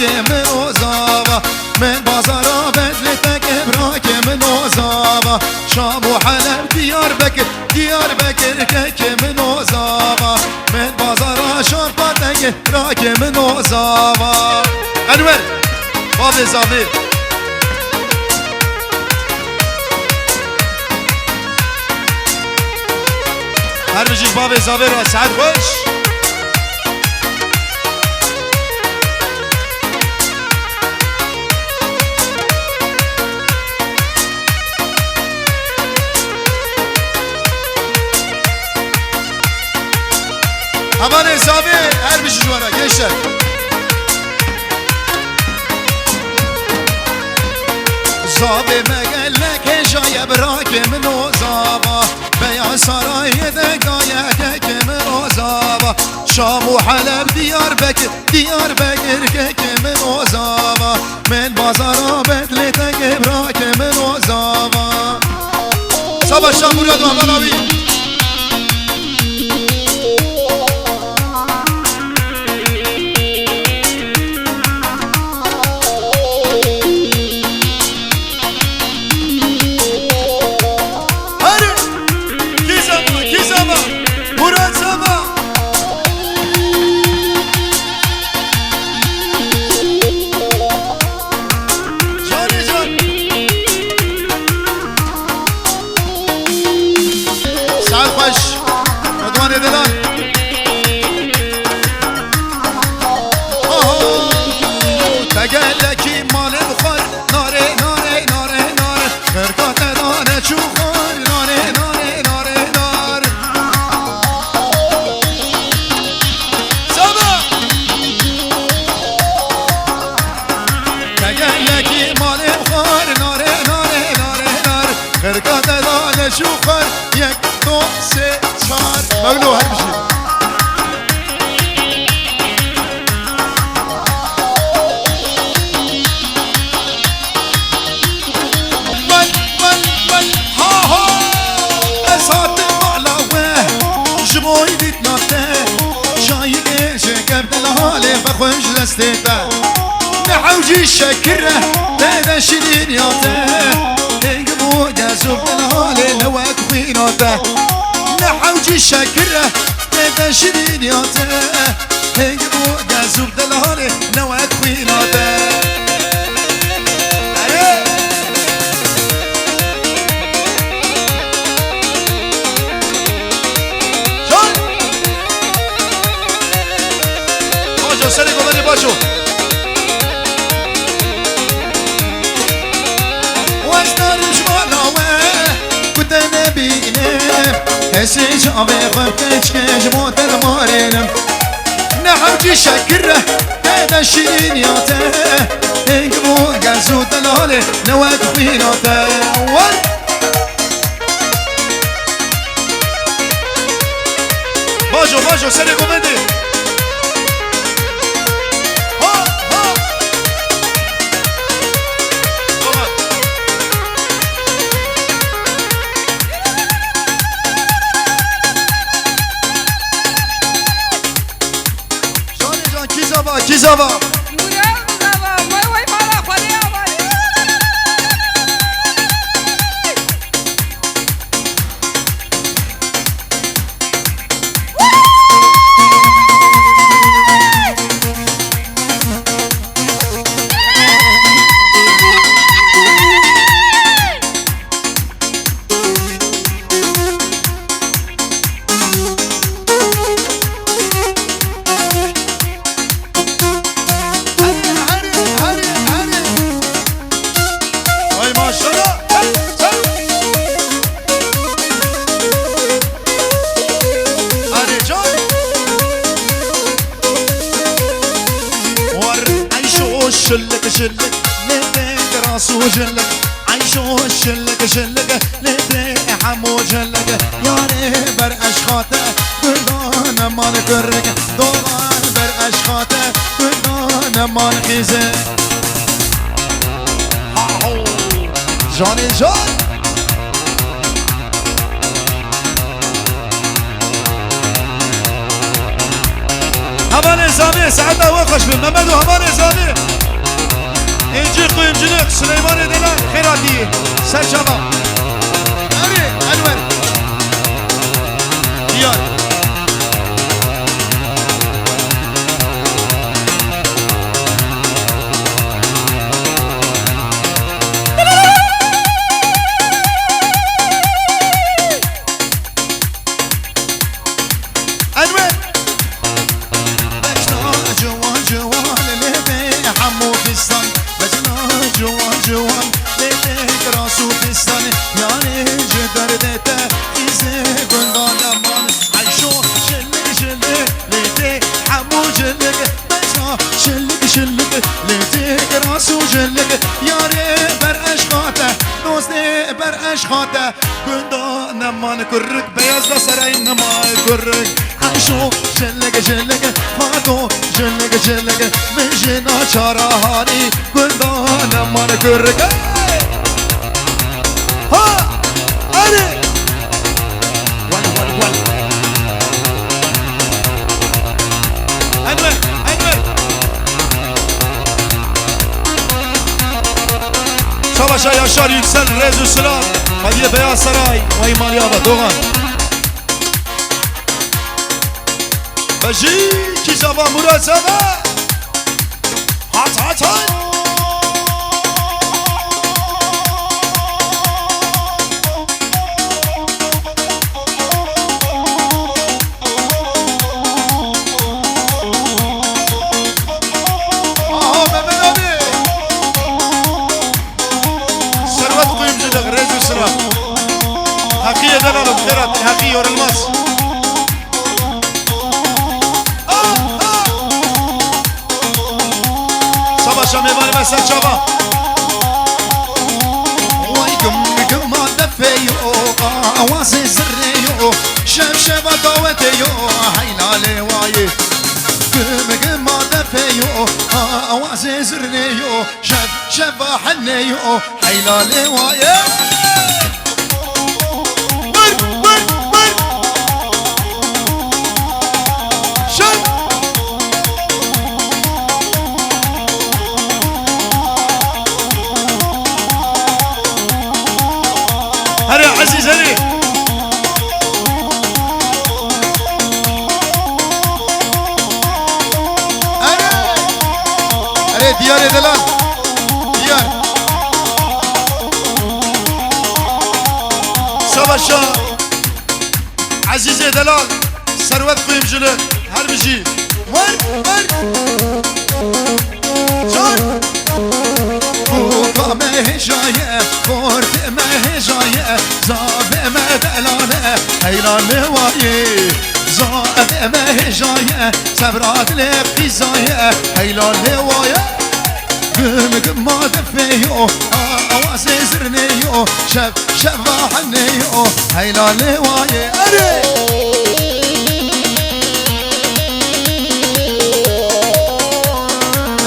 من اوزاوا من بازارا بدلتك ابراك من اوزاوا شام و حلب دیار بکر که من اوزاوا من بازارا شرطتك ابراك من اوزاوا انور باب زاوی هر بجيش باب زاوی رو سعد خوش Aman hesabı her bir şey var gençler. Zabe megellek hecaya bırak min o zaba Beyaz sarayı de gayet min o zaba Şam u Halep diyar bekir min o zaba Men bazara bedlete bırak min o zaba Sabah Şam buraya doğan abi شوخر یک دو سه چهار ممنوع هر بشی من ها ها اسات مالوه جبوی دیت ناته جایی شکر دلهاله بخوش دستیته نحوجی شکره دیده شیرین یاته زوب الهالي لواك خويناته نحوجي شاكره تيدا شرينياته هيقبو زوب الهالي لواك خويناته شون باجو سري قبلي باجو هسي جابي خفتش كش موتر مارينم نحوجي شكره هذا الشيرين ياته هنقبو قازو دلالي نواك فيناته باجو سرقو بدي Kizava شلك لبيك راسو جلك عيشو شلك لبيك حمو جلك يا بر اشخاته بدون ما نكرك دوران بر اشخاته بدون ما نخيزه جاني جان همان نظامی سعد وخش به محمد و همان نظامی اینجی قیمجلق سلیمان دلال خیراتی سرچابا امیر انور دیار جوان لیده راسو فستانه یعنی جدردته ایزه گندان امان عیشو شلق شلق لیده حمو جلق بجا شلق شلق لیده راسو جلق یاره بر اشخاته نوزده بر اشخاته گندان امان کرک بیاز دا سرای نمای کرک عیشو شلق شلق خاتو شلق شلق مجنا چارهانی گندان امان کرک ها اره ول ول ول انور انور شاباشا یاشار yüksel رزو سلام هدیه بیاز سرای و ایمانی آبا دوغان بجی کی زبا مراد زبا هات هات هات حقيقة دلالة بخيرات الحقيقة ورا الماس صبا شاميباني بسان شابا ويكم ما دفيو واسي سريو شف شفا قوتيو حيلالي واي كم ما دفيو واسي سريو شف شفا حنيو حيلالي واي هري عزيز هري هري ديار يا دلال ديار سباشا عزيز يا دلال ثروت قيم جلد هر بجي ور ور جان فوقامه جایه خورتمه جایه زابمه دلانه حیران وایه زابمه جایه سبرات لفتی زایه حیران وایه گم ما دفیو آواز زرنیو شب شباحنیو حیران وایه اره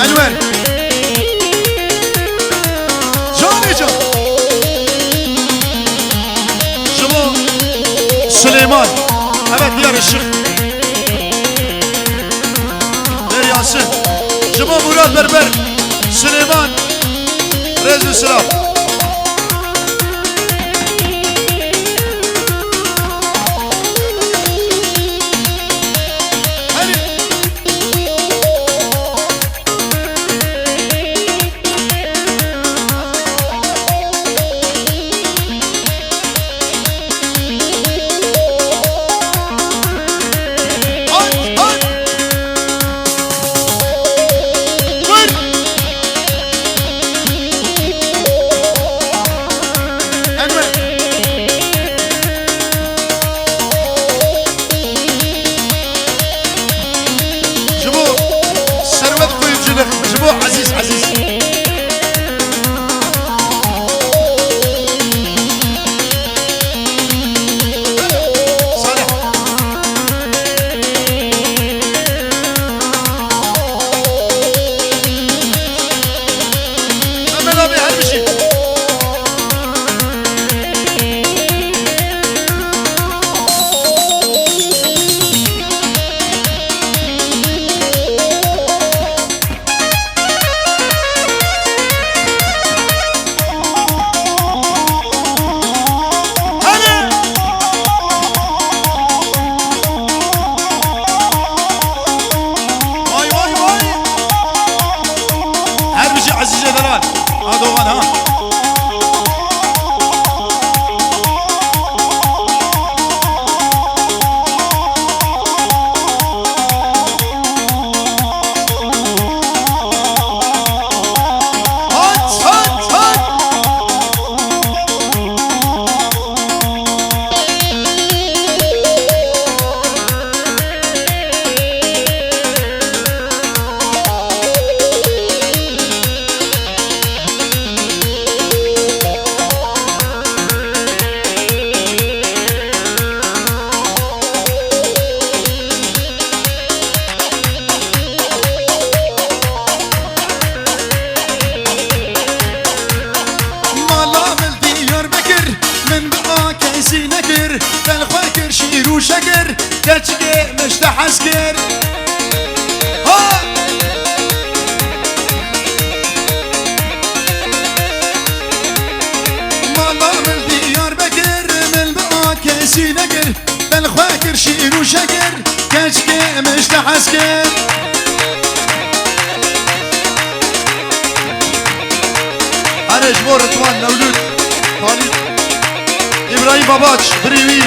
انور سليمان هذا ديار الشيخ غير ياسين جمال مراد بربر سليمان رزق السلام Adoğan ha. شكر كاتشكي مشتاح سكر ها مالا من ديار بكر من بقى كاسي نكر بالخواكر شير وشكر كاتشكي مشتاح سكر أنا جبور رضوان مولود خالد إبراهيم باباتش بريوي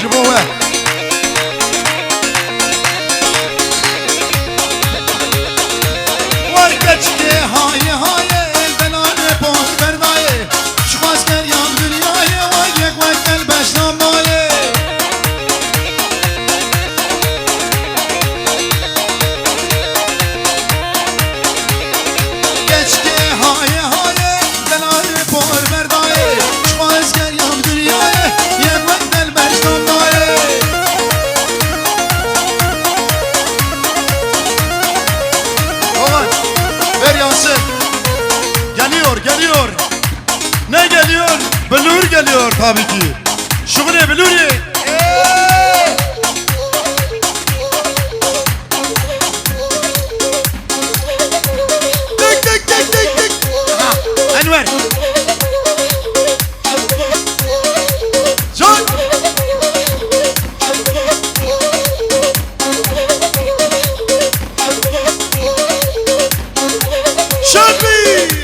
جبوه وركتشكي هاي هاي البنان بوش برداي شخواز كريان دنياي ويك وقت البشنام ماي كتشكي هاي هاي البنان بوش برداي شخواز كريان دنياي يك وقت البشنام ماي Geliyor. Ne geliyor? Blur geliyor tabii ki. Şugule Blur'i. Tık. Aha, Enver. Can. Şadli.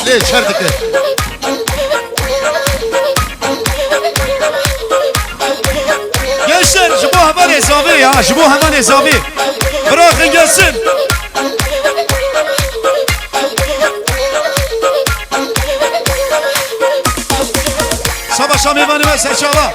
ليش شردك gençler جيبوها hemen hesabı ya جيبوها hemen hesabı bırakın gelsin sabah şami beni ve seçala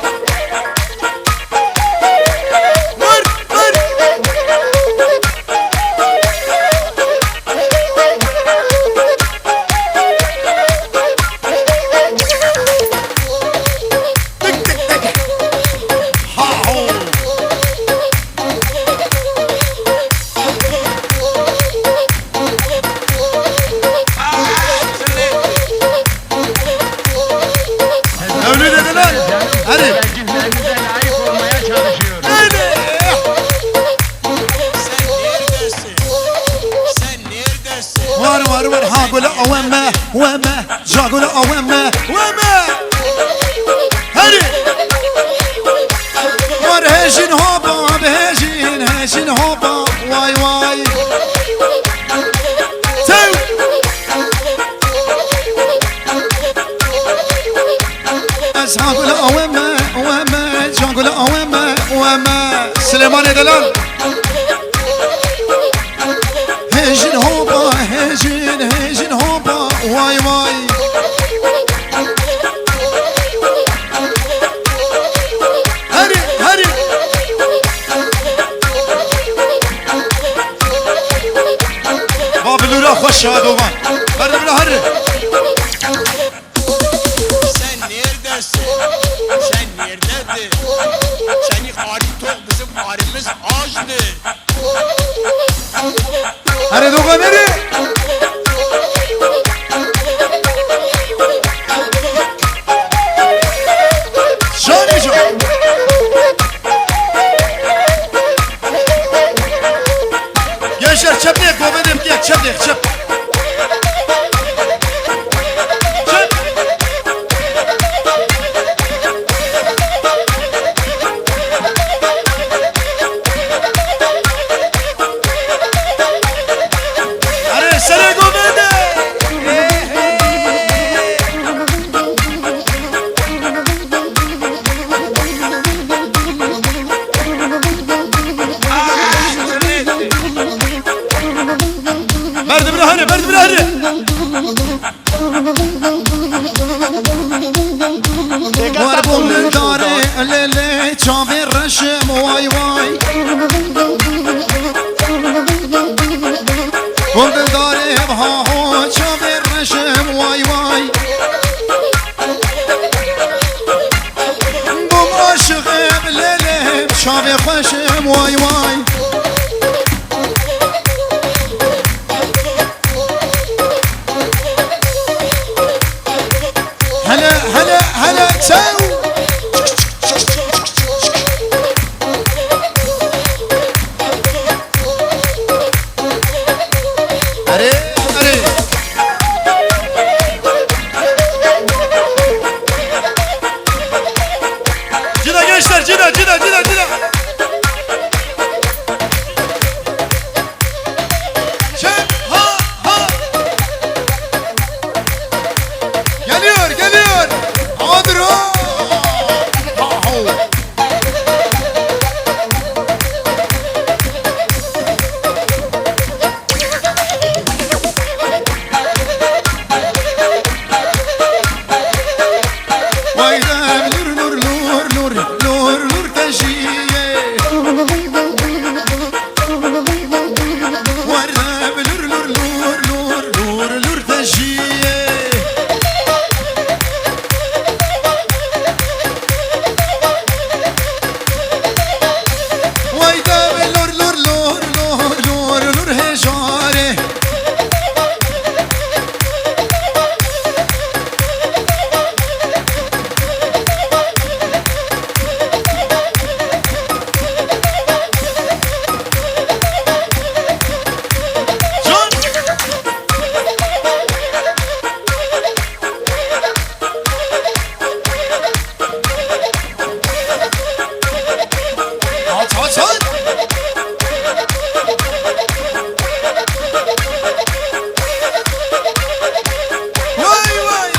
var ha gole وما جا gole وما هري var هجين هوبا هجين هوبا واي تو أصحاب وما جا gole وما سليمان دلال هجين هوبا هجين هوبا واي هري باب الورا خوش هادوغان برد بلا هري sen neredesin? Sen nerededir? Seni hali tok bizim halimiz açtı. هري دوغان هري وربون داره لیلی چاوی رشم وای وای بون داره ها ها چاوی رشم وای وای بوم عاشقم لیلی چاوی خوشم وای وای هلا هلا هلا تساو أري أري Cina gençler, Cina, Cina, Cina, Cina. Çek ha ha geliyor geliyor Adro ha ha Vayda nur nur nur nur nur nur teşiye Vayda nur nur nur nur nur nur teşiye Vayda nur nur nur nur nur nur hejare Aç aç aç Vay vay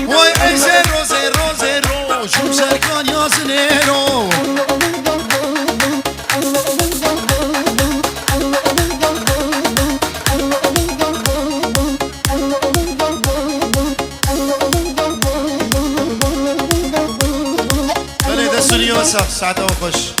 Vay ey zero zero zero Şu Serkan Yazınero بله دستونی واسه ساعته و خوش